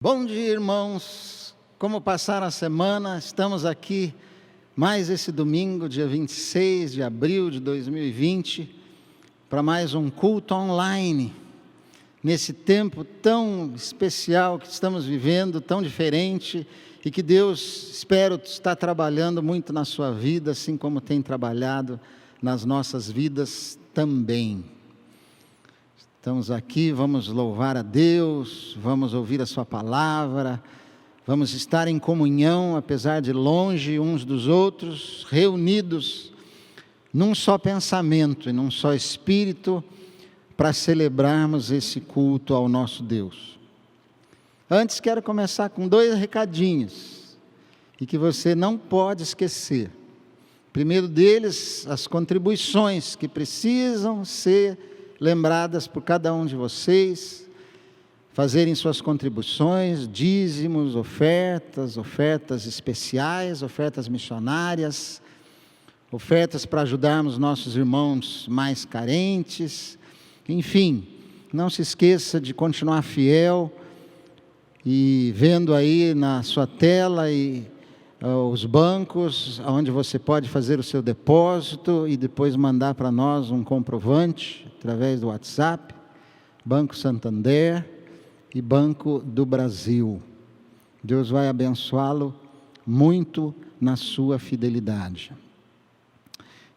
Bom dia, irmãos. Como passaram a semana? Estamos aqui mais esse domingo, dia 26 de abril de 2020, para mais um culto online. Nesse tempo tão especial que estamos vivendo, tão diferente, e que Deus, espero, está trabalhando muito na sua vida, assim como tem trabalhado nas nossas vidas também. Estamos aqui, vamos louvar a Deus, vamos ouvir a sua palavra, vamos estar em comunhão, apesar de longe uns dos outros, reunidos num só pensamento e num só espírito, para celebrarmos esse culto ao nosso Deus. Antes quero começar com 2 recadinhos, e que você não pode esquecer. Primeiro deles, as contribuições que precisam ser lembradas por cada um de vocês, fazerem suas contribuições, dízimos, ofertas especiais, ofertas missionárias, ofertas para ajudarmos nossos irmãos mais carentes, enfim, não se esqueça de continuar fiel e vendo aí na sua tela os bancos, onde você pode fazer o seu depósito e depois mandar para nós um comprovante, através do WhatsApp, Banco Santander e Banco do Brasil. Deus vai abençoá-lo muito na sua fidelidade.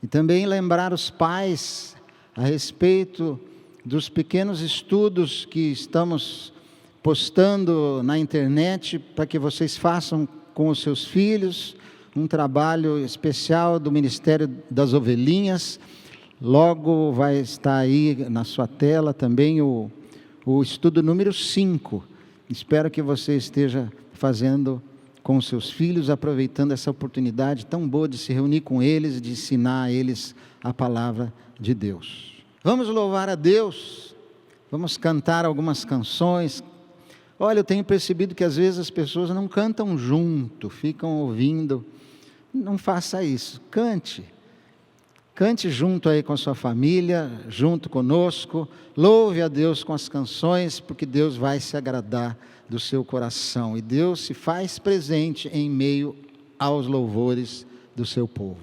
E também lembrar os pais a respeito dos pequenos estudos que estamos postando na internet, para que vocês façam com os seus filhos, um trabalho especial do Ministério das Ovelhinhas. Logo vai estar aí na sua tela também o estudo número 5. Espero que você esteja fazendo com os seus filhos, aproveitando essa oportunidade tão boa de se reunir com eles e de ensinar a eles a palavra de Deus. Vamos louvar a Deus, vamos cantar algumas canções. Olha, eu tenho percebido que às vezes as pessoas não cantam junto, ficam ouvindo. Não faça isso, cante. Cante junto aí com a sua família, junto conosco, louve a Deus com as canções, porque Deus vai se agradar do seu coração, e Deus se faz presente em meio aos louvores do seu povo.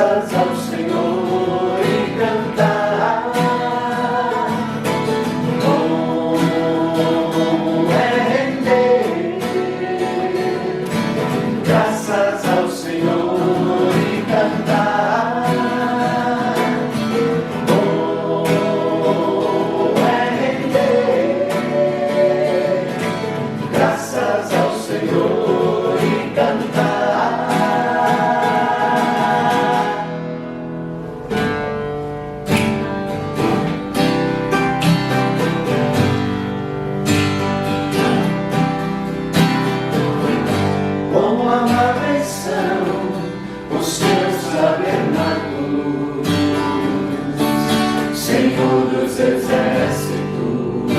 graças ao Senhor e cantar. Bom é render graças ao Senhor e cantar. Bom é render graças ao Senhor e cantar. Os teus tabernáculos, Senhor dos exércitos.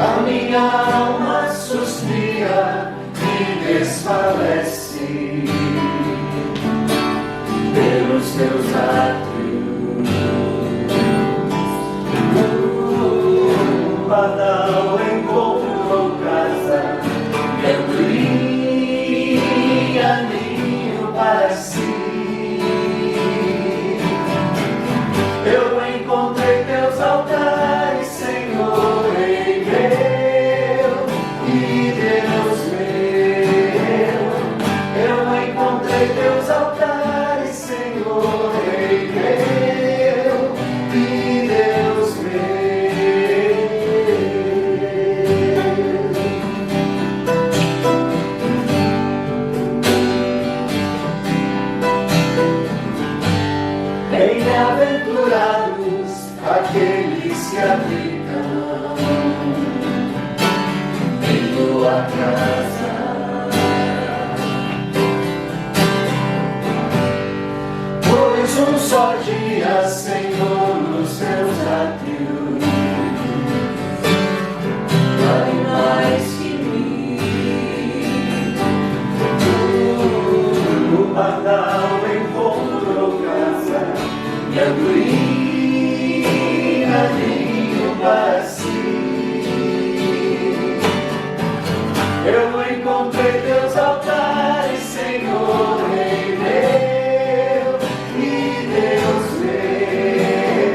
A minha alma suspira e desfalece pelos teus átrios. Badal encontrou casa, ninho para si. Eu encontrei teus altares, Senhor, Rei meu e Deus meu. Eu encontrei teus altares, Senhor, Rei meu e Deus meu. Bem-aventurados aqueles que habitam em tua casa, pois um só dia, Senhor, nos teus átrios vale mais que mil. O pardal encontrou casa e a andorinha ninho para si. Eu encontrei teus altares, Senhor, Rei meu e Deus meu.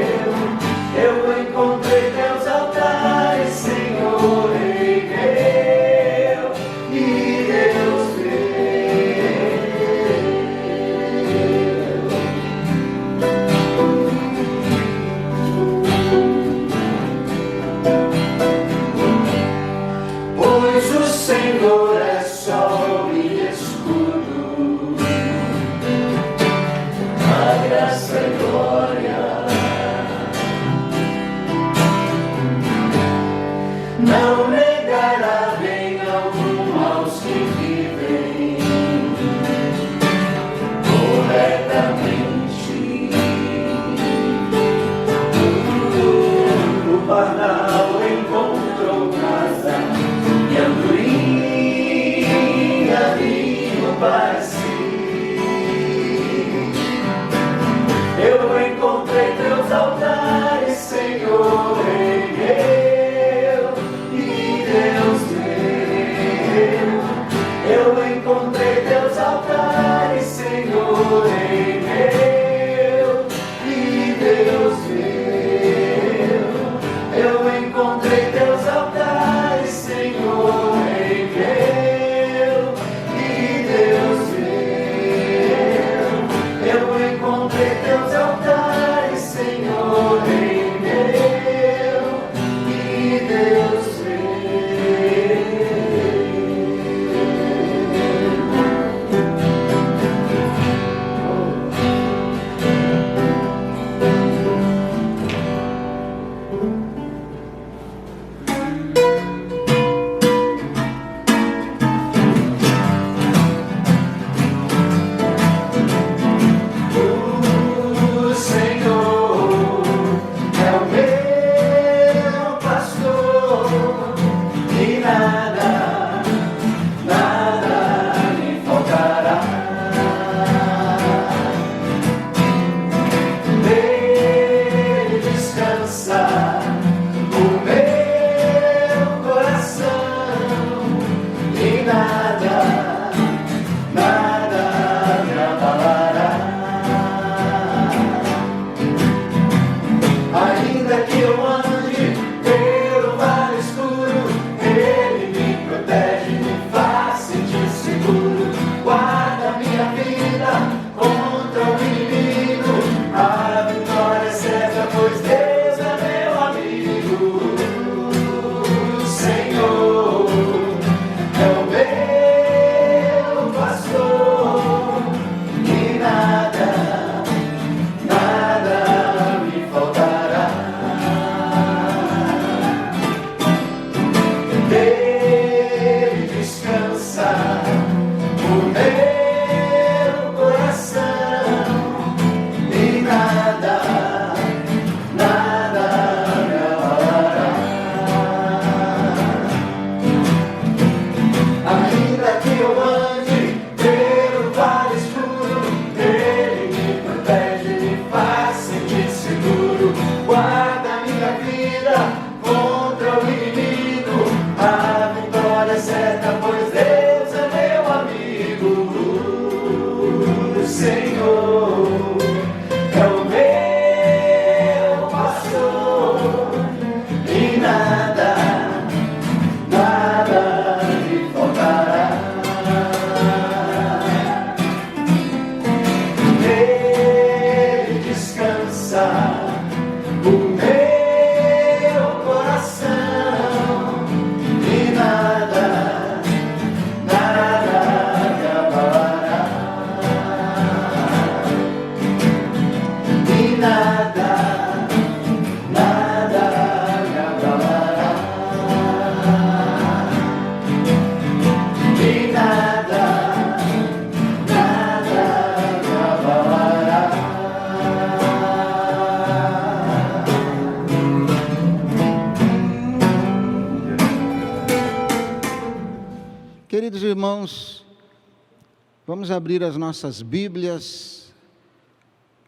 Vamos abrir as nossas Bíblias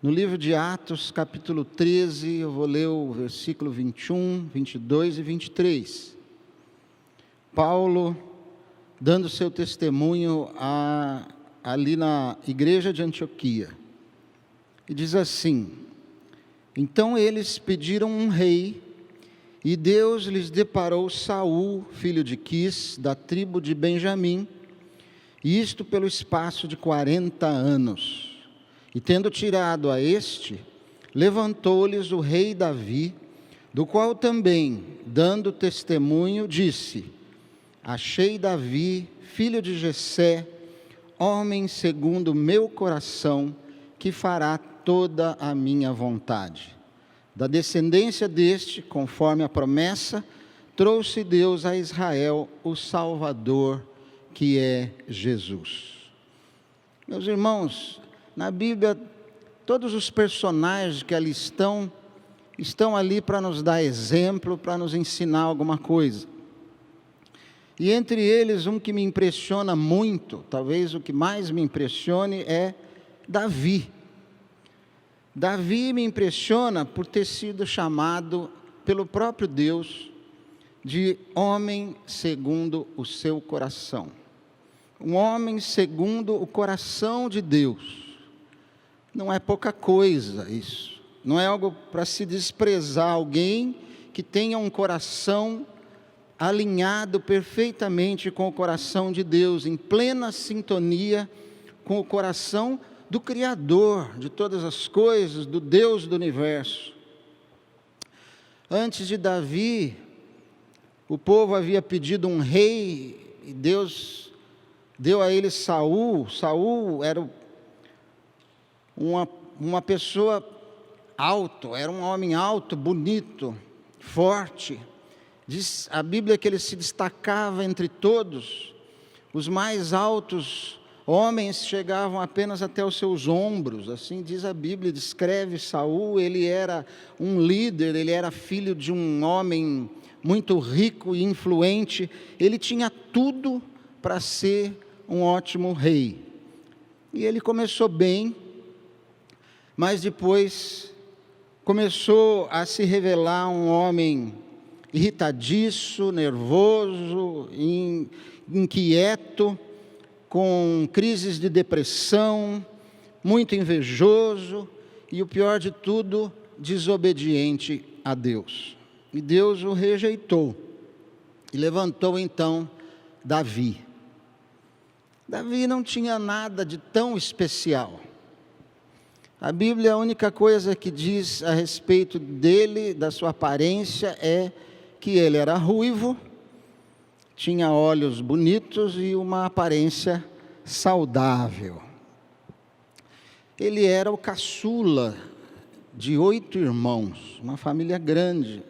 no livro de Atos, capítulo 13, eu vou ler o versículo 21, 22 e 23. Paulo, dando seu testemunho ali na igreja de Antioquia. E diz assim: então eles pediram um rei, e Deus lhes deparou Saul, filho de Quis, da tribo de Benjamim, e isto pelo espaço de 40 anos. E tendo tirado a este, levantou-lhes o rei Davi, do qual também, dando testemunho, disse: achei Davi, filho de Jessé, homem segundo o meu coração, que fará toda a minha vontade. Da descendência deste, conforme a promessa, trouxe Deus a Israel o Salvador, que é Jesus. Meus irmãos, na Bíblia, todos os personagens que ali estão ali para nos dar exemplo, para nos ensinar alguma coisa. E entre eles, um que me impressiona muito, talvez o que mais me impressione, é Davi. Davi me impressiona por ter sido chamado pelo próprio Deus de homem segundo o seu coração. Um homem segundo o coração de Deus. Não é pouca coisa isso. Não é algo para se desprezar alguém que tenha um coração alinhado perfeitamente com o coração de Deus, em plena sintonia com o coração do Criador de todas as coisas, do Deus do universo. Antes de Davi, o povo havia pedido um rei, e Deus deu a ele Saul. Saul era uma pessoa alto, era um homem alto, bonito, forte. Diz a Bíblia que ele se destacava entre todos. Os mais altos homens chegavam apenas até os seus ombros, assim diz a Bíblia, descreve Saul. Ele era um líder, ele era filho de um homem muito rico e influente. Ele tinha tudo para ser um ótimo rei. E ele começou bem, mas depois começou a se revelar um homem irritadiço, nervoso, inquieto, com crises de depressão, muito invejoso e, o pior de tudo, desobediente a Deus. E Deus o rejeitou e levantou então Davi. Davi não tinha nada de tão especial. A Bíblia, a única coisa que diz a respeito dele, da sua aparência, é que ele era ruivo, tinha olhos bonitos e uma aparência saudável. Ele era o caçula de 8 irmãos, uma família grande.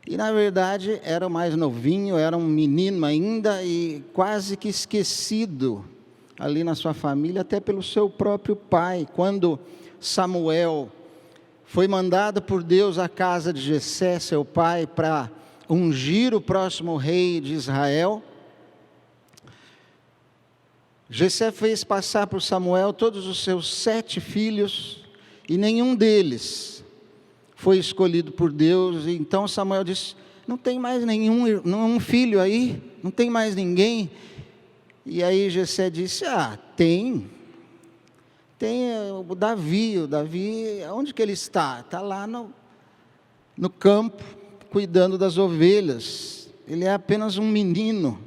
E na verdade era o mais novinho, era um menino ainda e quase que esquecido ali na sua família, até pelo seu próprio pai. Quando Samuel foi mandado por Deus à casa de Jessé, seu pai, para ungir o próximo rei de Israel, Jessé fez passar por Samuel todos os seus 7 filhos, e nenhum deles foi escolhido por Deus. E então Samuel disse: não tem mais nenhum filho aí? Não tem mais ninguém? E aí Jessé disse: tem o Davi. Onde que ele está? Está lá no campo, cuidando das ovelhas. Ele é apenas um menino,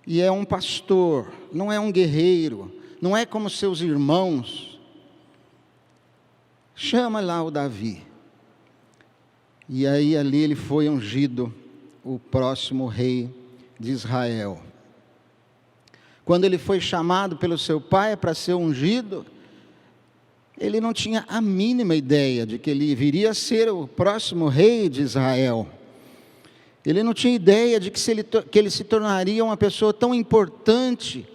e é um pastor, não é um guerreiro, não é como seus irmãos. Chama lá o Davi. E aí ali ele foi ungido, o próximo rei de Israel. Quando ele foi chamado pelo seu pai para ser ungido, ele não tinha a mínima ideia de que ele viria a ser o próximo rei de Israel. Ele não tinha ideia de que ele se tornaria uma pessoa tão importante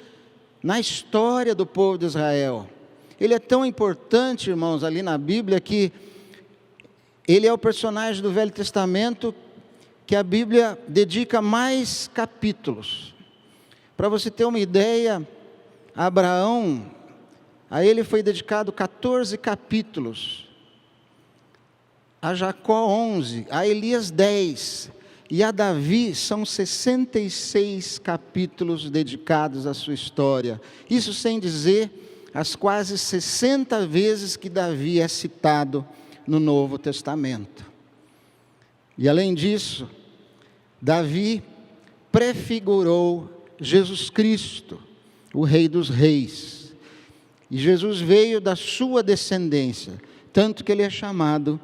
na história do povo de Israel. Ele é tão importante, irmãos, ali na Bíblia, que ele é o personagem do Velho Testamento que a Bíblia dedica mais capítulos. Para você ter uma ideia, Abraão, a ele foi dedicado 14 capítulos, a Jacó 11, a Elias 10, e a Davi são 66 capítulos dedicados à sua história. Isso sem dizer as quase 60 vezes que Davi é citado no Novo Testamento. E além disso, Davi prefigurou Jesus Cristo, o Rei dos Reis. E Jesus veio da sua descendência, tanto que ele é chamado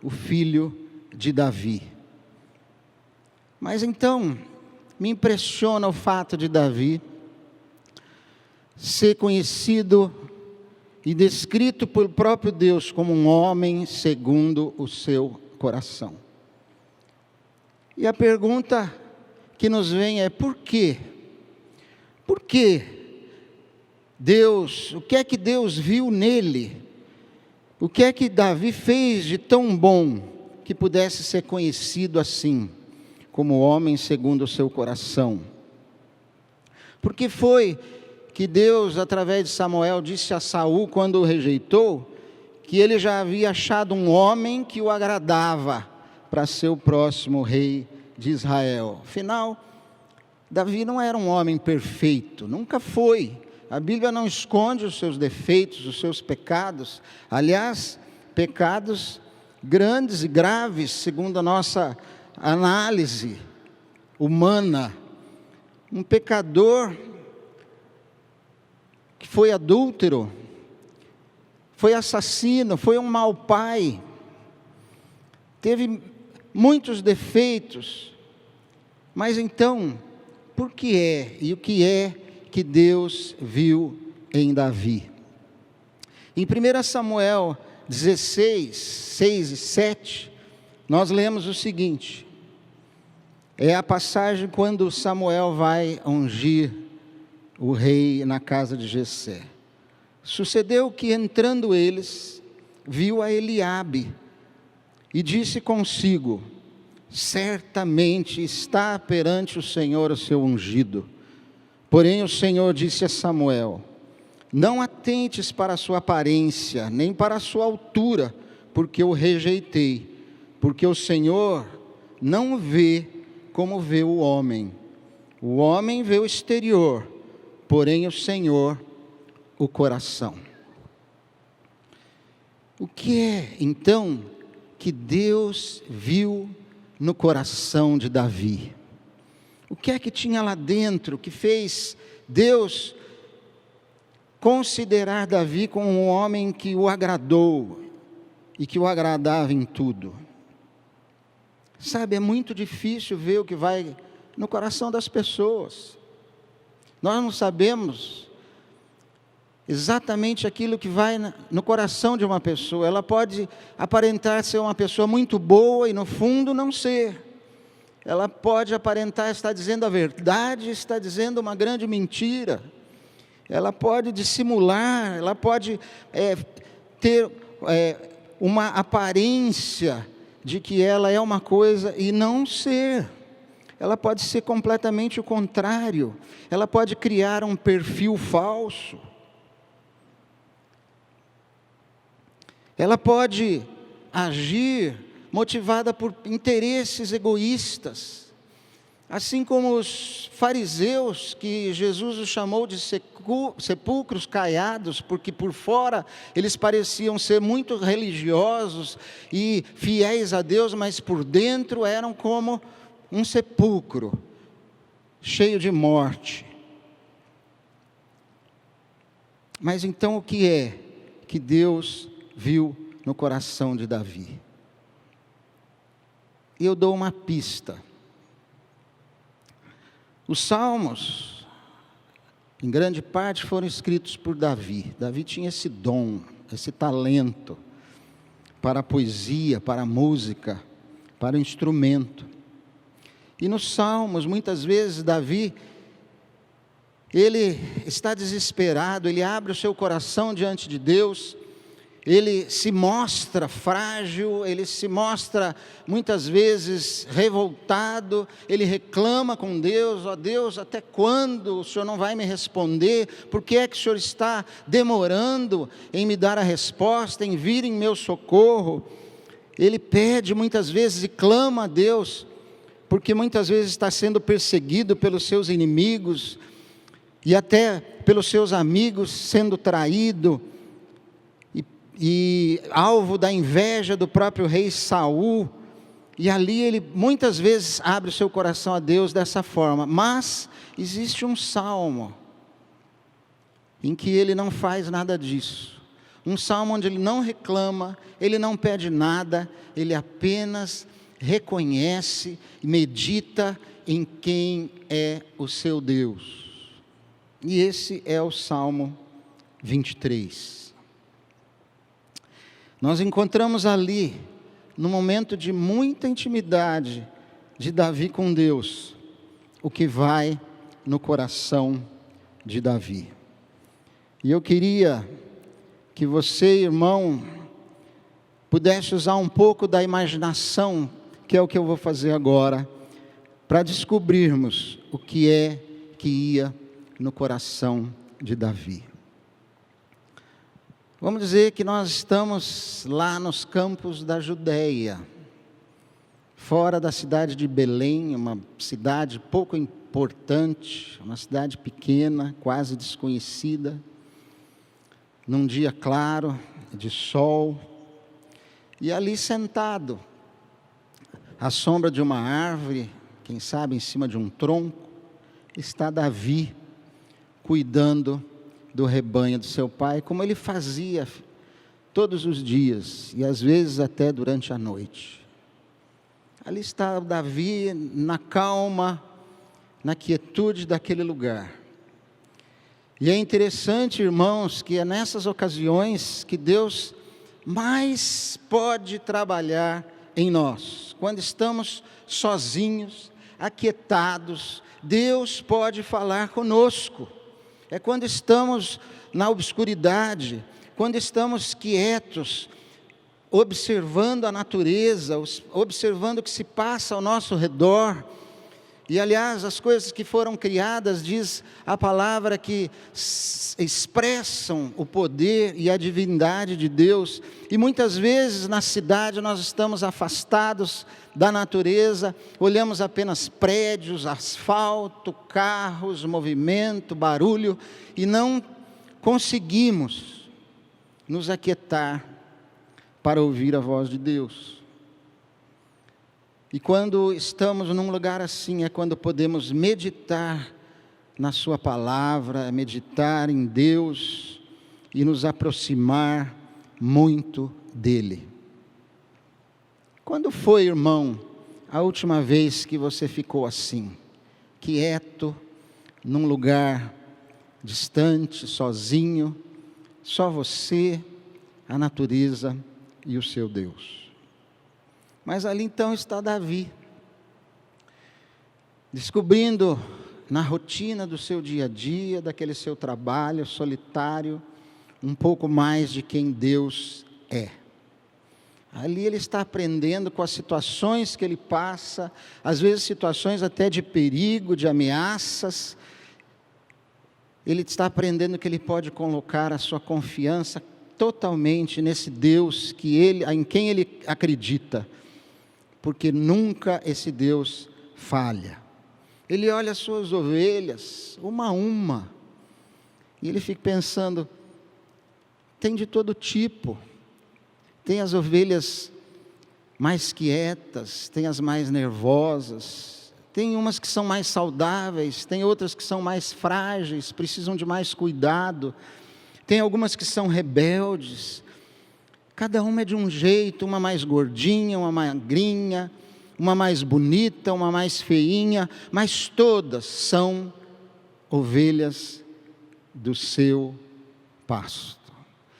o Filho de Davi. Mas então, me impressiona o fato de Davi ser conhecido e descrito pelo próprio Deus como um homem segundo o seu coração. E a pergunta que nos vem é: por quê? Por que Deus, o que é que Deus viu nele? O que é que Davi fez de tão bom que pudesse ser conhecido assim, como homem segundo o seu coração? Porque foi que Deus, através de Samuel, disse a Saul, quando o rejeitou, que ele já havia achado um homem que o agradava para ser o próximo rei de Israel. Afinal, Davi não era um homem perfeito, nunca foi. A Bíblia não esconde os seus defeitos, os seus pecados. Aliás, pecados grandes e graves, segundo a nossa análise humana. Um pecador que foi adúltero, foi assassino, foi um mau pai, teve muitos defeitos. Mas então, por que é e o que é que Deus viu em Davi? Em 1 Samuel 16, 6 e 7, nós lemos o seguinte: é a passagem quando Samuel vai ungir o rei na casa de Jessé. Sucedeu que, entrando eles, viu a Eliabe e disse consigo: certamente está perante o Senhor o seu ungido. Porém o Senhor disse a Samuel: não atentes para a sua aparência, nem para a sua altura, porque o rejeitei. Porque o Senhor não vê como vê o homem. O homem vê o exterior, porém o Senhor o coração. O que é, então, que Deus viu no coração de Davi? O que é que tinha lá dentro que fez Deus considerar Davi como um homem que o agradou e que o agradava em tudo? Sabe, é muito difícil ver o que vai no coração das pessoas. Nós não sabemos exatamente aquilo que vai no coração de uma pessoa. Ela pode aparentar ser uma pessoa muito boa e no fundo não ser. Ela pode aparentar estar dizendo a verdade, está dizendo uma grande mentira. Ela pode dissimular, ela pode ter uma aparência de que ela é uma coisa e não ser. Ela pode ser completamente o contrário. Ela pode criar um perfil falso. Ela pode agir motivada por interesses egoístas, assim como os fariseus, que Jesus os chamou de sepulcros caiados, porque por fora eles pareciam ser muito religiosos e fiéis a Deus, mas por dentro eram como um sepulcro, cheio de morte. Mas então o que é que Deus viu no coração de Davi? Eu dou uma pista. Os salmos, em grande parte, foram escritos por Davi. Davi tinha esse dom, esse talento para a poesia, para a música, para o instrumento. E nos salmos, muitas vezes, Davi, ele está desesperado, ele abre o seu coração diante de Deus, ele se mostra frágil, ele se mostra muitas vezes revoltado, ele reclama com Deus: ó Deus, até quando o Senhor não vai me responder? Por que é que o Senhor está demorando em me dar a resposta, em vir em meu socorro? Ele pede muitas vezes e clama a Deus, porque muitas vezes está sendo perseguido pelos seus inimigos, e até pelos seus amigos, sendo traído, e alvo da inveja do próprio rei Saul. E ali ele muitas vezes abre o seu coração a Deus dessa forma. Mas existe um salmo em que ele não faz nada disso. Um salmo onde ele não reclama, ele não pede nada, ele apenas reconhece e medita em quem é o seu Deus. E esse é o Salmo 23. Nós encontramos ali, no momento de muita intimidade de Davi com Deus, o que vai no coração de Davi. E eu queria que você, irmão, pudesse usar um pouco da imaginação, que é o que eu vou fazer agora, para descobrirmos o que é que ia no coração de Davi. Vamos dizer que nós estamos lá nos campos da Judéia, fora da cidade de Belém, uma cidade pouco importante, uma cidade pequena, quase desconhecida, num dia claro, de sol, e ali sentado, à sombra de uma árvore, quem sabe em cima de um tronco, está Davi, cuidando do rebanho do seu pai, como ele fazia todos os dias, e às vezes até durante a noite. Ali está Davi na calma, na quietude daquele lugar. E é interessante, irmãos, que é nessas ocasiões que Deus mais pode trabalhar em nós. Quando estamos sozinhos, aquietados, Deus pode falar conosco. É quando estamos na obscuridade, quando estamos quietos, observando a natureza, observando o que se passa ao nosso redor. E aliás, as coisas que foram criadas, diz a palavra, que expressam o poder e a divindade de Deus. E muitas vezes na cidade nós estamos afastados da natureza, olhamos apenas prédios, asfalto, carros, movimento, barulho, e não conseguimos nos aquietar para ouvir a voz de Deus. E quando estamos num lugar assim, é quando podemos meditar na sua palavra, meditar em Deus e nos aproximar muito dEle. Quando foi, irmão, a última vez que você ficou assim, quieto, num lugar distante, sozinho, só você, a natureza e o seu Deus? Mas ali então está Davi, descobrindo na rotina do seu dia a dia, daquele seu trabalho solitário, um pouco mais de quem Deus é. Ali ele está aprendendo com as situações que ele passa, às vezes situações até de perigo, de ameaças. Ele está aprendendo que ele pode colocar a sua confiança totalmente nesse Deus em quem ele acredita, porque nunca esse Deus falha. Ele olha as suas ovelhas, uma a uma, e ele fica pensando, tem de todo tipo. Tem as ovelhas mais quietas, tem as mais nervosas, tem umas que são mais saudáveis, tem outras que são mais frágeis, precisam de mais cuidado, tem algumas que são rebeldes. Cada uma é de um jeito, uma mais gordinha, uma magrinha, uma mais bonita, uma mais feinha, mas todas são ovelhas do seu pasto.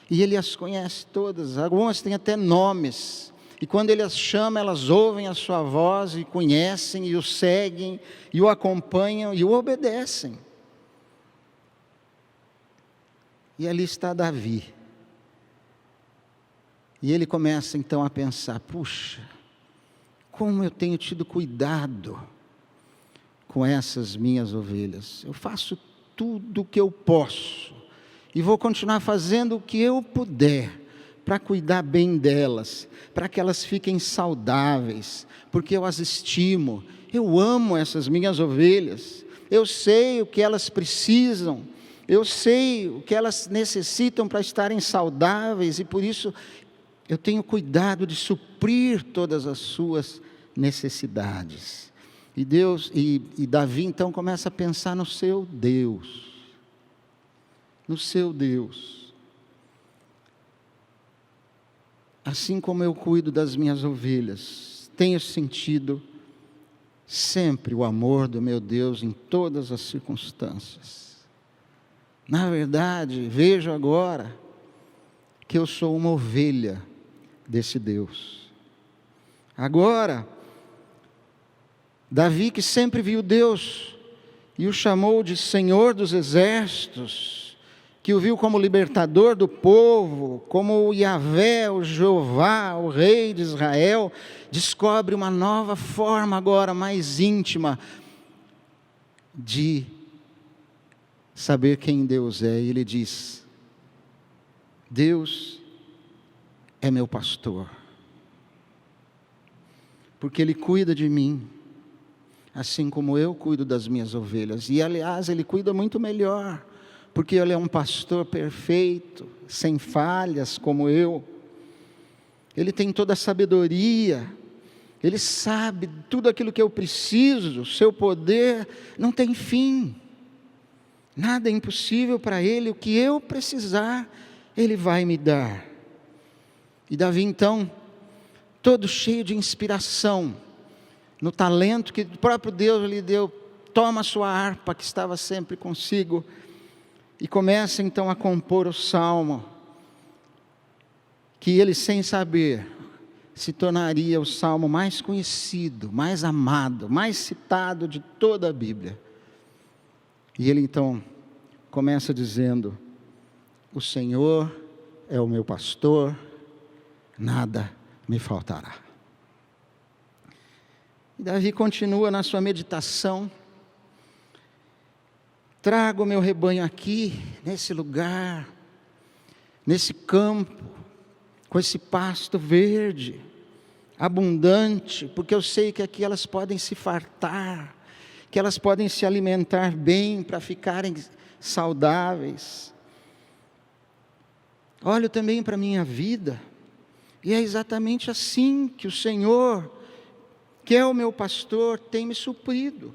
E ele as conhece todas, algumas têm até nomes, e quando ele as chama, elas ouvem a sua voz, e conhecem, e o seguem, e o acompanham, e o obedecem. E ali está Davi, E ele começa então a pensar: puxa, como eu tenho tido cuidado com essas minhas ovelhas. Eu faço tudo o que eu posso e vou continuar fazendo o que eu puder para cuidar bem delas, para que elas fiquem saudáveis, porque eu as estimo, eu amo essas minhas ovelhas, eu sei o que elas precisam, eu sei o que elas necessitam para estarem saudáveis, e por isso eu tenho cuidado de suprir todas as suas necessidades. E Davi então começa a pensar no seu Deus, no seu Deus. Assim como eu cuido das minhas ovelhas, tenho sentido sempre o amor do meu Deus em todas as circunstâncias. Na verdade, vejo agora que eu sou uma ovelha desse Deus. Agora, Davi, que sempre viu Deus e o chamou de Senhor dos Exércitos, que o viu como libertador do povo, como o Yahvé, o Jeová, o Rei de Israel, descobre uma nova forma agora mais íntima de saber quem Deus é. E ele diz: Deus é meu pastor, porque Ele cuida de mim, assim como eu cuido das minhas ovelhas. E aliás, Ele cuida muito melhor, porque Ele é um pastor perfeito, sem falhas como eu. Ele tem toda a sabedoria, Ele sabe tudo aquilo que eu preciso, o seu poder não tem fim, nada é impossível para Ele, o que eu precisar, Ele vai me dar. E Davi então, todo cheio de inspiração, no talento que o próprio Deus lhe deu, toma a sua harpa que estava sempre consigo, e começa então a compor o salmo, que ele, sem saber, se tornaria o salmo mais conhecido, mais amado, mais citado de toda a Bíblia. E ele então começa dizendo: o Senhor é o meu pastor, nada me faltará. E Davi continua na sua meditação: trago o meu rebanho aqui, nesse lugar, nesse campo, com esse pasto verde, abundante, porque eu sei que aqui elas podem se fartar, que elas podem se alimentar bem para ficarem saudáveis. Olho também para a minha vida, e é exatamente assim que o Senhor, que é o meu pastor, tem me suprido.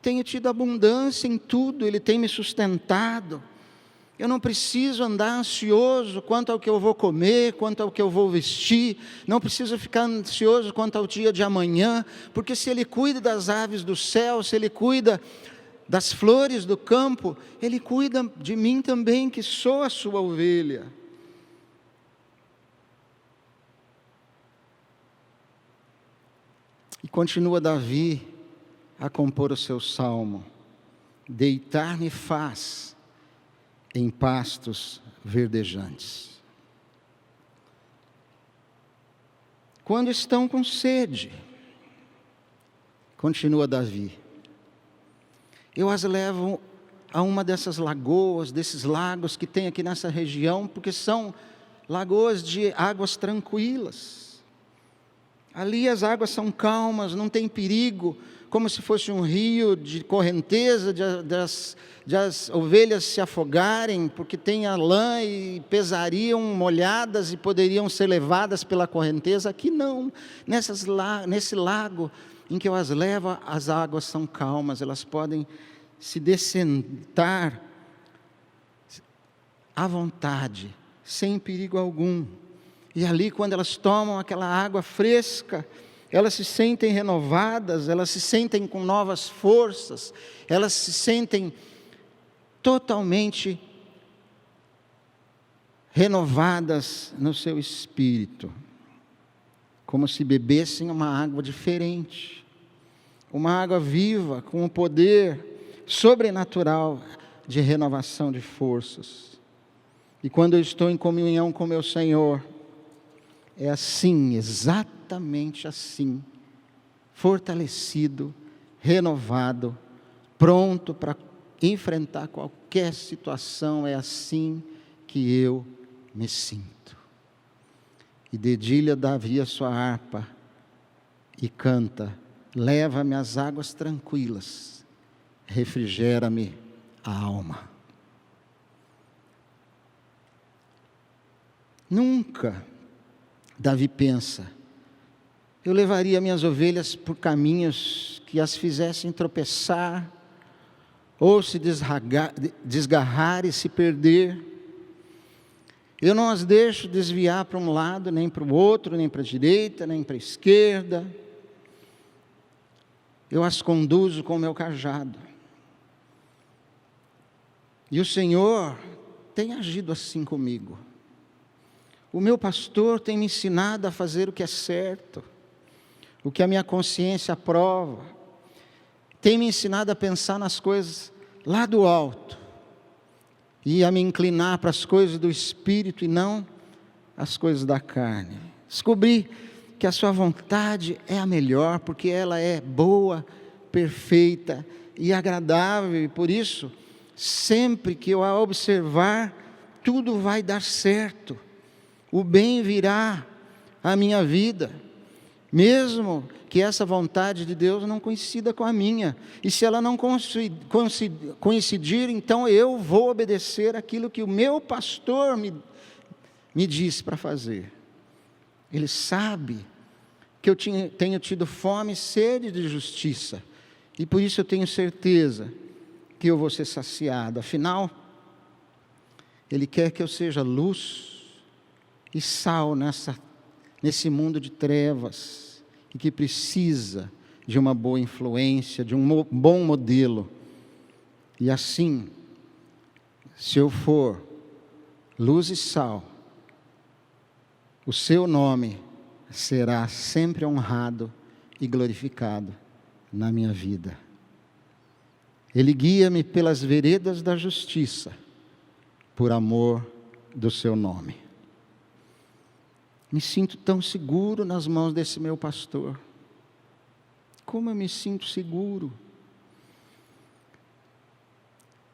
Tenho tido abundância em tudo, Ele tem me sustentado. Eu não preciso andar ansioso quanto ao que eu vou comer, quanto ao que eu vou vestir. Não preciso ficar ansioso quanto ao dia de amanhã, porque se Ele cuida das aves do céu, se Ele cuida das flores do campo, Ele cuida de mim também, que sou a sua ovelha. E continua Davi a compor o seu salmo: deitar-me faz em pastos verdejantes. Quando estão com sede, continua Davi, eu as levo a uma dessas lagoas, desses lagos que tem aqui nessa região, porque são lagoas de águas tranquilas. Ali as águas são calmas, não tem perigo, como se fosse um rio de correnteza, de as ovelhas se afogarem, porque tem a lã e pesariam molhadas e poderiam ser levadas pela correnteza. Aqui não, nesse lago em que eu as levo, as águas são calmas, elas podem se dessentar à vontade, sem perigo algum. E ali, quando elas tomam aquela água fresca, elas se sentem renovadas, elas se sentem com novas forças, elas se sentem totalmente renovadas no seu espírito, como se bebessem uma água diferente, uma água viva, com um poder sobrenatural de renovação de forças. E quando eu estou em comunhão com meu Senhor, é assim, exatamente assim, fortalecido, renovado, pronto para enfrentar qualquer situação. É assim que eu me sinto. E dedilha Davi a sua harpa e canta: leva-me às águas tranquilas, refrigera-me a alma. Nunca Davi pensa: eu levaria minhas ovelhas por caminhos que as fizessem tropeçar, ou se desgarrar e se perder. Eu não as deixo desviar para um lado, nem para o outro, nem para a direita, nem para a esquerda. Eu as conduzo com o meu cajado. E o Senhor tem agido assim comigo. O meu pastor tem me ensinado a fazer o que é certo, o que a minha consciência aprova. Tem me ensinado a pensar nas coisas lá do alto e a me inclinar para as coisas do Espírito e não as coisas da carne. Descobri que a sua vontade é a melhor, porque ela é boa, perfeita e agradável, e por isso, sempre que eu a observar, tudo vai dar certo. O bem virá à minha vida, mesmo que essa vontade de Deus não coincida com a minha. E se ela não coincidir, então eu vou obedecer aquilo que o meu pastor me disse para fazer. Ele sabe que eu tenho tido fome e sede de justiça, e por isso eu tenho certeza que eu vou ser saciado. Afinal, Ele quer que eu seja luz e sal nesse mundo de trevas, e que precisa de uma boa influência, de um bom modelo. E assim, se eu for luz e sal, o seu nome será sempre honrado e glorificado na minha vida. Ele guia-me pelas veredas da justiça, por amor do seu nome. Me sinto tão seguro nas mãos desse meu pastor. Como eu me sinto seguro.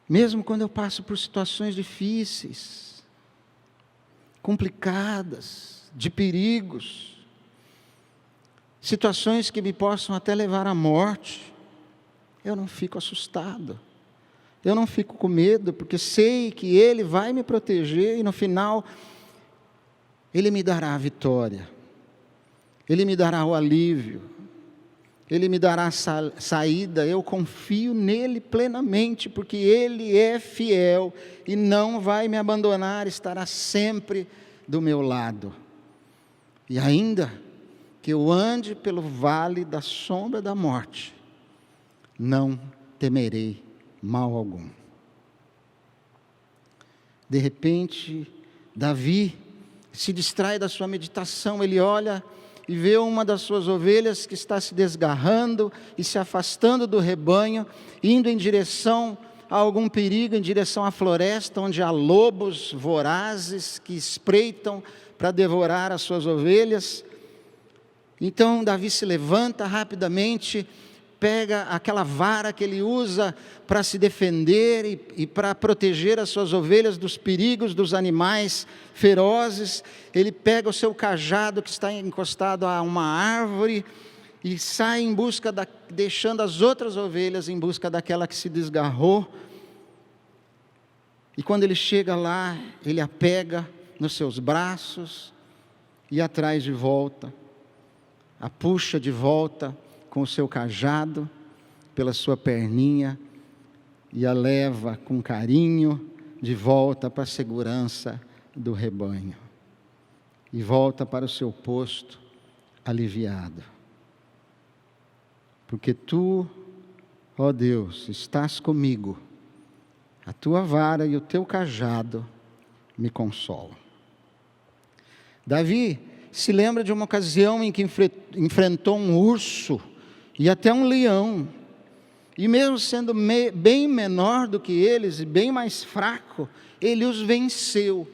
Mesmo quando eu passo por situações difíceis, complicadas, de perigos, situações que me possam até levar à morte, eu não fico assustado. Eu não fico com medo, porque sei que Ele vai me proteger e no final Ele me dará a vitória, Ele me dará o alívio, Ele me dará a saída. Eu confio nele plenamente, porque Ele é fiel e não vai me abandonar, estará sempre do meu lado. E ainda que eu ande pelo vale da sombra da morte, não temerei mal algum. De repente, Davi se distrai da sua meditação. Ele olha e vê uma das suas ovelhas que está se desgarrando e se afastando do rebanho, indo em direção a algum perigo, em direção à floresta, onde há lobos vorazes que espreitam para devorar as suas ovelhas. Então Davi se levanta rapidamente, pega aquela vara que ele usa para se defender e para proteger as suas ovelhas dos perigos dos animais ferozes. Ele pega o seu cajado que está encostado a uma árvore e sai em busca, deixando as outras ovelhas em busca daquela que se desgarrou. E quando ele chega lá, ele a pega nos seus braços e a traz de volta, a puxa de volta com o seu cajado, pela sua perninha, e a leva com carinho de volta para a segurança do rebanho. E volta para o seu posto aliviado. Porque tu, ó Deus, estás comigo, a tua vara e o teu cajado me consolam. Davi se lembra de uma ocasião em que enfrentou um urso e até um leão, e mesmo sendo bem menor do que eles e bem mais fraco, ele os venceu.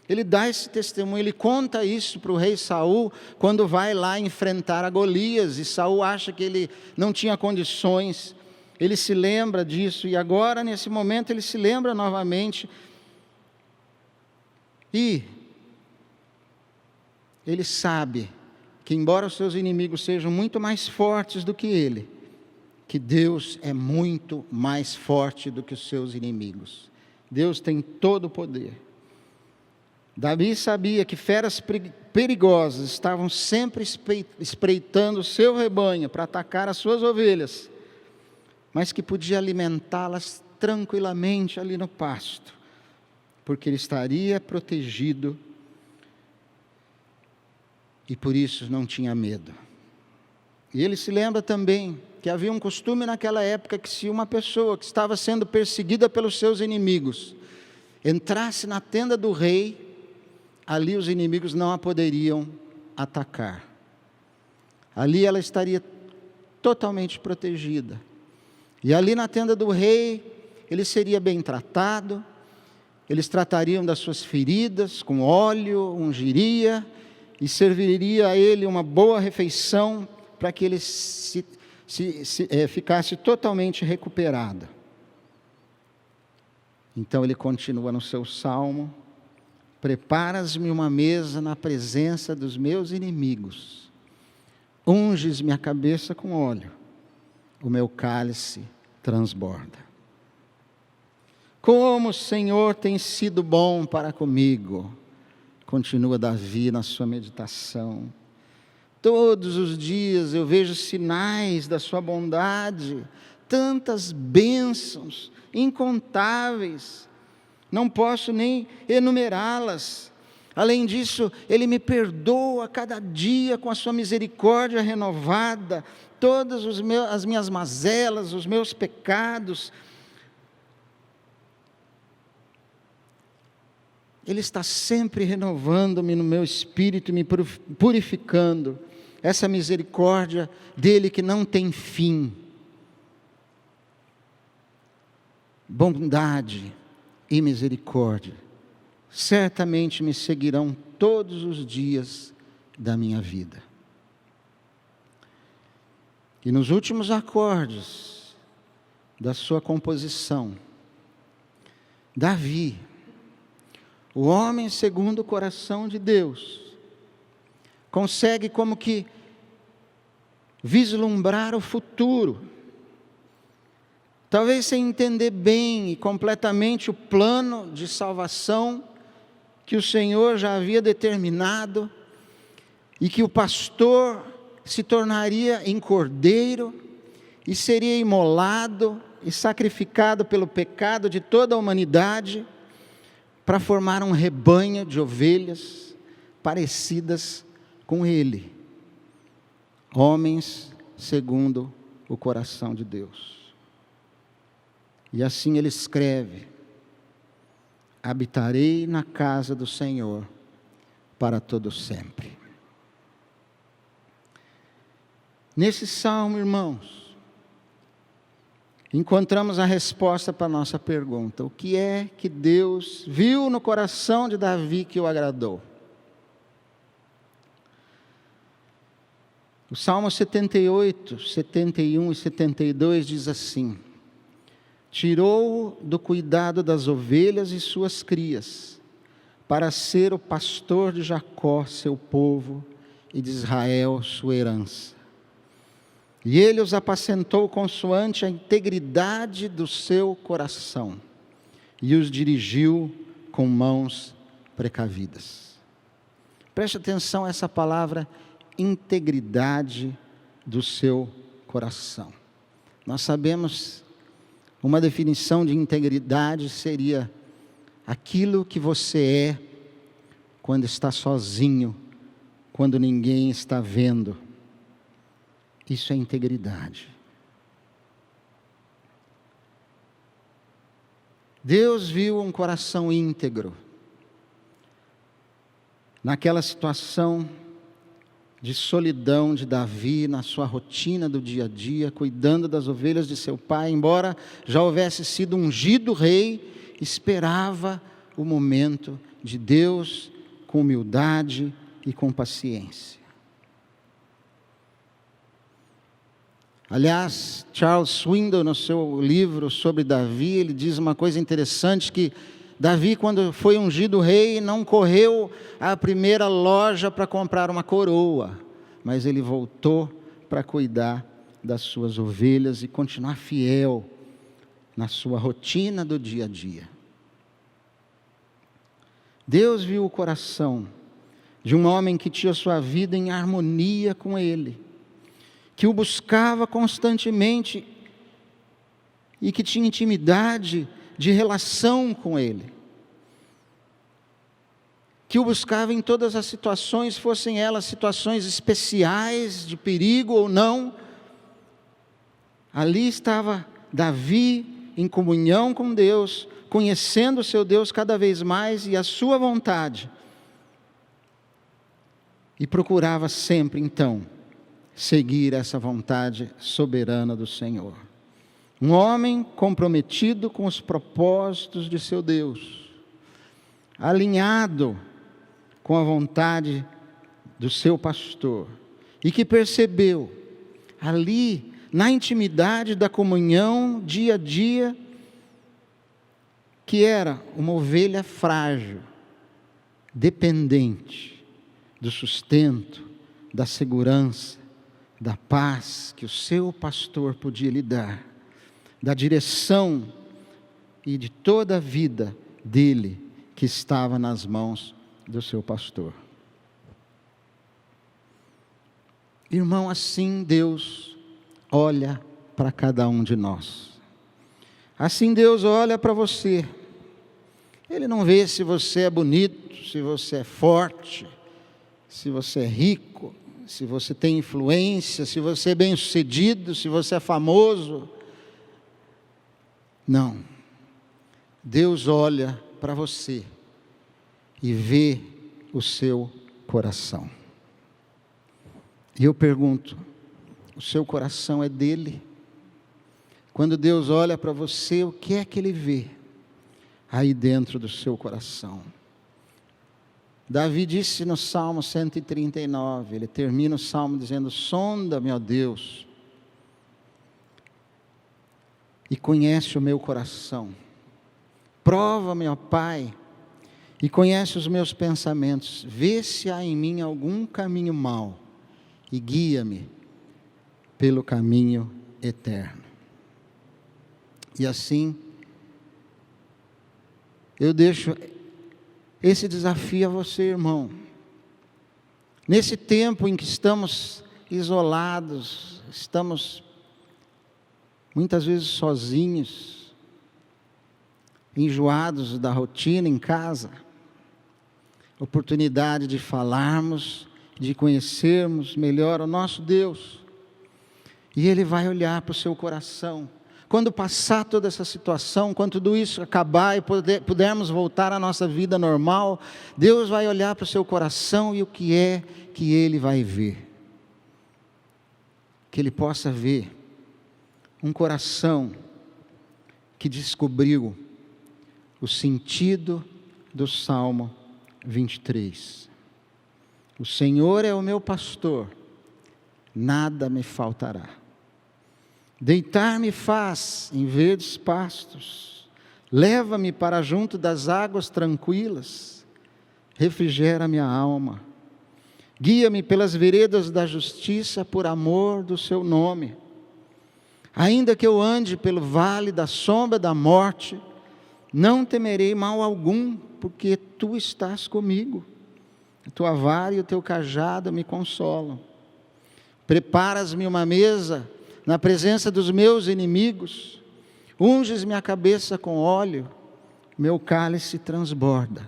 Ele dá esse testemunho, ele conta isso para o rei Saul, quando vai lá enfrentar a Golias, e Saul acha que ele não tinha condições. Ele se lembra disso, e agora nesse momento ele se lembra novamente, e ele sabe que embora os seus inimigos sejam muito mais fortes do que ele, que Deus é muito mais forte do que os seus inimigos. Deus tem todo o poder. Davi sabia que feras perigosas estavam sempre espreitando o seu rebanho para atacar as suas ovelhas, mas que podia alimentá-las tranquilamente ali no pasto, porque ele estaria protegido e por isso não tinha medo. E ele se lembra também que havia um costume naquela época que se uma pessoa que estava sendo perseguida pelos seus inimigos entrasse na tenda do rei, ali os inimigos não a poderiam atacar. Ali ela estaria totalmente protegida. E ali na tenda do rei, ele seria bem tratado, eles tratariam das suas feridas com óleo, ungiria, e serviria a ele uma boa refeição para que ele ficasse totalmente recuperado. Então ele continua no seu salmo: preparas-me uma mesa na presença dos meus inimigos, unges-me a cabeça com óleo, o meu cálice transborda. Como o Senhor tem sido bom para comigo, continua Davi na sua meditação. Todos os dias eu vejo sinais da sua bondade, tantas bênçãos incontáveis, não posso nem enumerá-las. Além disso, Ele me perdoa cada dia com a sua misericórdia renovada, todas as minhas mazelas, os meus pecados. Ele está sempre renovando-me no meu espírito, me purificando. Essa misericórdia dele que não tem fim. Bondade e misericórdia certamente me seguirão todos os dias da minha vida. E nos últimos acordes da sua composição, Davi, o homem segundo o coração de Deus, consegue como que vislumbrar o futuro, talvez sem entender bem e completamente o plano de salvação que o Senhor já havia determinado, e que o pastor se tornaria em cordeiro, e seria imolado e sacrificado pelo pecado de toda a humanidade, para formar um rebanho de ovelhas parecidas com ele, homens segundo o coração de Deus. E assim ele escreve: habitarei na casa do Senhor para todo sempre. Nesse salmo, irmãos, encontramos a resposta para a nossa pergunta: o que é que Deus viu no coração de Davi que o agradou? O Salmo 78, 71 e 72 diz assim: tirou-o do cuidado das ovelhas e suas crias, para ser o pastor de Jacó, seu povo, e de Israel, sua herança. E ele os apacentou consoante a integridade do seu coração, e os dirigiu com mãos precavidas. Preste atenção a essa palavra, integridade do seu coração. Nós sabemos, uma definição de integridade seria aquilo que você é quando está sozinho, quando ninguém está vendo. Isso é integridade. Deus viu um coração íntegro naquela situação de solidão de Davi, na sua rotina do dia a dia, cuidando das ovelhas de seu pai. Embora já houvesse sido ungido rei, esperava o momento de Deus com humildade e com paciência. Aliás, Charles Swindoll, no seu livro sobre Davi, ele diz uma coisa interessante, que Davi, quando foi ungido rei, não correu à primeira loja para comprar uma coroa, mas ele voltou para cuidar das suas ovelhas e continuar fiel na sua rotina do dia a dia. Deus viu o coração de um homem que tinha sua vida em harmonia com Ele, que o buscava constantemente e que tinha intimidade de relação com Ele, que o buscava em todas as situações, fossem elas situações especiais, de perigo ou não. Ali estava Davi em comunhão com Deus, conhecendo o seu Deus cada vez mais e a sua vontade, e procurava sempre então seguir essa vontade soberana do Senhor. Um homem comprometido com os propósitos de seu Deus, alinhado com a vontade do seu pastor, e que percebeu ali, na intimidade da comunhão, dia a dia, que era uma ovelha frágil, dependente do sustento, da segurança, da paz que o seu pastor podia lhe dar, da direção e de toda a vida dele que estava nas mãos do seu pastor. Irmão, assim Deus olha para cada um de nós. Assim Deus olha para você. Ele não vê se você é bonito, se você é forte, se você é rico, se você tem influência, se você é bem-sucedido, se você é famoso. Não. Deus olha para você e vê o seu coração. E eu pergunto, o seu coração é dele? Quando Deus olha para você, o que é que Ele vê aí dentro do seu coração? Davi disse no Salmo 139, ele termina o Salmo dizendo: sonda-me, ó Deus, e conhece o meu coração. Prova-me, ó Pai, e conhece os meus pensamentos. Vê se há em mim algum caminho mau, e guia-me pelo caminho eterno. E assim, eu deixo esse desafio a você, irmão. Nesse tempo em que estamos isolados, estamos muitas vezes sozinhos, enjoados da rotina em casa, oportunidade de falarmos, de conhecermos melhor o nosso Deus, e Ele vai olhar para o seu coração. Quando passar toda essa situação, quando tudo isso acabar e pudermos voltar à nossa vida normal, Deus vai olhar para o seu coração e o que é que Ele vai ver? Que Ele possa ver um coração que descobriu o sentido do Salmo 23. O Senhor é o meu pastor, nada me faltará. Deitar-me faz em verdes pastos, leva-me para junto das águas tranquilas, refrigera minha alma, guia-me pelas veredas da justiça por amor do seu nome. Ainda que eu ande pelo vale da sombra da morte, não temerei mal algum, porque tu estás comigo. A tua vara e o teu cajado me consolam. Preparas-me uma mesa na presença dos meus inimigos, unges minha cabeça com óleo, meu cálice transborda.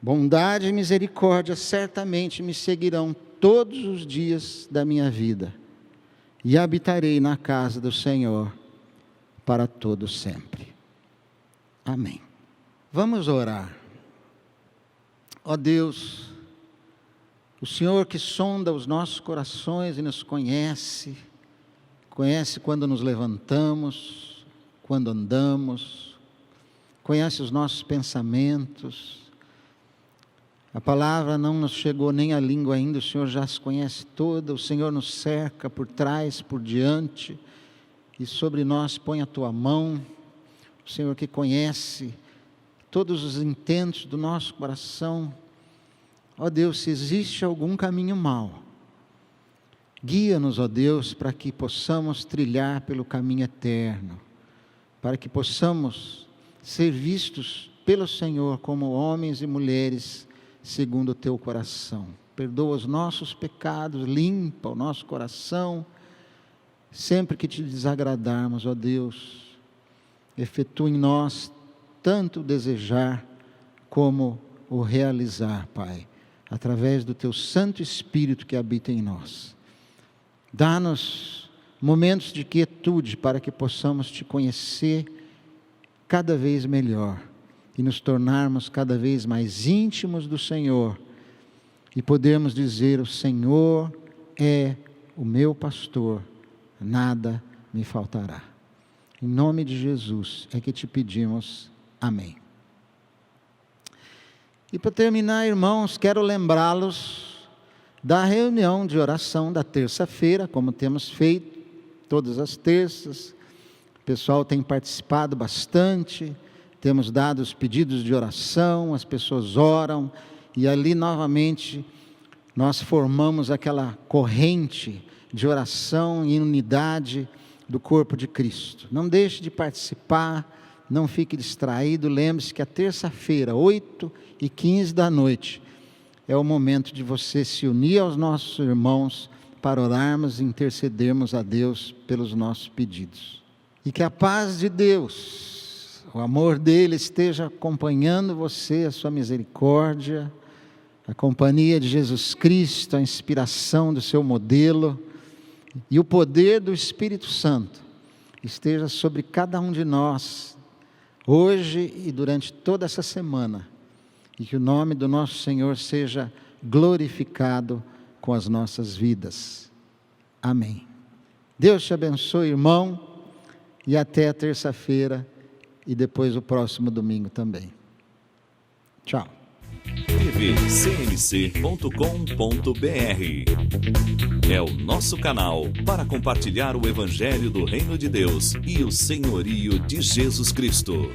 Bondade e misericórdia certamente me seguirão todos os dias da minha vida, e habitarei na casa do Senhor para todo sempre. Amém. Vamos orar. Ó Deus, o Senhor que sonda os nossos corações e nos conhece quando nos levantamos, quando andamos, conhece os nossos pensamentos. A palavra não nos chegou nem à língua ainda, o Senhor já as conhece toda, o Senhor nos cerca por trás, por diante, e sobre nós põe a tua mão, o Senhor que conhece todos os intentos do nosso coração. Ó Deus, se existe algum caminho mau, guia-nos, ó Deus, para que possamos trilhar pelo caminho eterno, para que possamos ser vistos pelo Senhor como homens e mulheres segundo o teu coração. Perdoa os nossos pecados, limpa o nosso coração, sempre que te desagradarmos, ó Deus, efetua em nós tanto o desejar como o realizar, Pai, através do teu Santo Espírito que habita em nós. Dá-nos momentos de quietude para que possamos te conhecer cada vez melhor e nos tornarmos cada vez mais íntimos do Senhor e podermos dizer: o Senhor é o meu pastor, nada me faltará. Em nome de Jesus é que te pedimos, amém. E para terminar, irmãos, quero lembrá-los da reunião de oração da terça-feira, como temos feito todas as terças. O pessoal tem participado bastante, temos dado os pedidos de oração, as pessoas oram, e ali novamente nós formamos aquela corrente de oração em unidade do corpo de Cristo. Não deixe de participar, não fique distraído, lembre-se que a terça-feira, 8h15 da noite, é o momento de você se unir aos nossos irmãos para orarmos e intercedermos a Deus pelos nossos pedidos. E que a paz de Deus, o amor dele esteja acompanhando você, a sua misericórdia, a companhia de Jesus Cristo, a inspiração do seu modelo e o poder do Espírito Santo esteja sobre cada um de nós, hoje e durante toda essa semana, e que o nome do nosso Senhor seja glorificado com as nossas vidas. Amém. Deus te abençoe, irmão, e até a terça-feira e depois o próximo domingo também. Tchau. tvcmc.com.br é o nosso canal para compartilhar o Evangelho do Reino de Deus e o senhorio de Jesus Cristo.